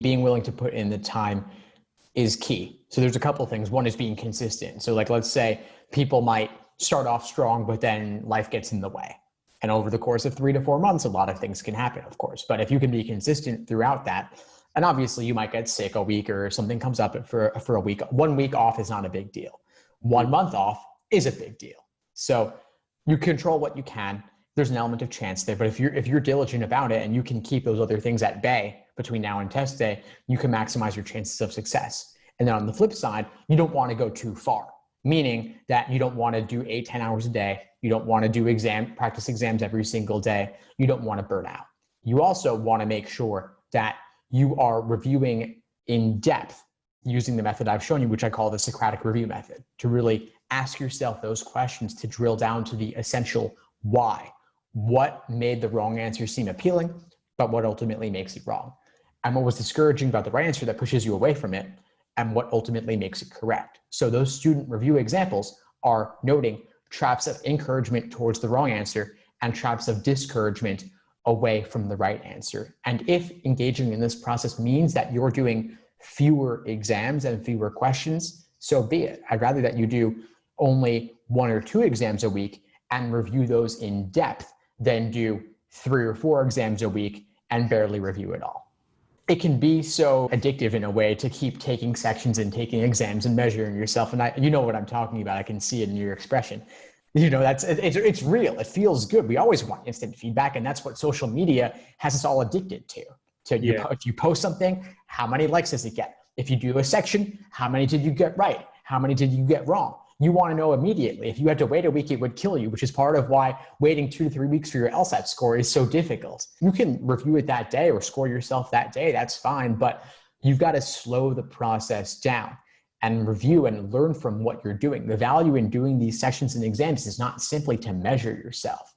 being willing to put in the time is key. So there's a couple of things. One is being consistent. So like, let's say people might start off strong, but then life gets in the way. And over the course of 3 to 4 months, a lot of things can happen, of course. But if you can be consistent throughout that, and obviously you might get sick a week or something comes up for a week. 1 week off is not a big deal. 1 month off is a big deal. So you control what you can. There's an element of chance there, but if you're diligent about it and you can keep those other things at bay between now and test day, you can maximize your chances of success. And then on the flip side, you don't want to go too far, meaning that you don't want to do 8-10 hours a day. You don't want to do practice exams every single day. You don't want to burn out. You also want to make sure that you are reviewing in depth using the method I've shown you, which I call the Socratic review method, to really ask yourself those questions to drill down to the essential why. What made the wrong answer seem appealing, but what ultimately makes it wrong? And what was discouraging about the right answer that pushes you away from it, and what ultimately makes it correct? So those student review examples are noting traps of encouragement towards the wrong answer and traps of discouragement away from the right answer. And if engaging in this process means that you're doing fewer exams and fewer questions, so be it. I'd rather that you do only 1 or 2 exams a week and review those in depth than do 3 or 4 exams a week and barely review it all. It can be so addictive in a way to keep taking sections and taking exams and measuring yourself. And you know what I'm talking about. I can see it in your expression. You know, it's real. It feels good. We always want instant feedback. And that's what social media has us all addicted to. If you post something, how many likes does it get? If you do a section, how many did you get right? How many did you get wrong? You want to know immediately. If you had to wait a week, it would kill you, which is part of why waiting 2 to 3 weeks for your LSAT score is so difficult. You can review it that day or score yourself that day. That's fine. But you've got to slow the process down and review and learn from what you're doing. The value in doing these sections and exams is not simply to measure yourself,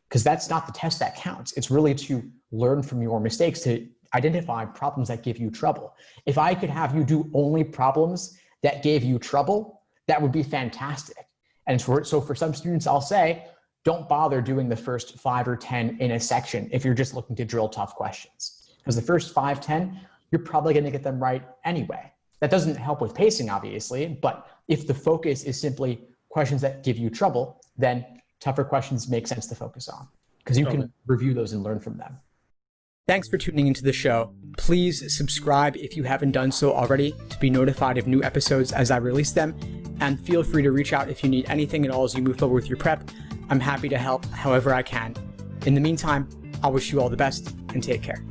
because that's not the test that counts. It's really to learn from your mistakes, to identify problems that give you trouble. If I could have you do only problems that gave you trouble, that would be fantastic. And so for some students, I'll say, don't bother doing the first 5 or 10 in a section if you're just looking to drill tough questions. Because the first 5, 10, you're probably going to get them right anyway. That doesn't help with pacing, obviously, but if the focus is simply questions that give you trouble, then tougher questions make sense to focus on, because you can review those and learn from them. Thanks for tuning into the show. Please subscribe if you haven't done so already to be notified of new episodes as I release them. And feel free to reach out if you need anything at all as you move forward with your prep. I'm happy to help however I can. In the meantime, I wish you all the best and take care.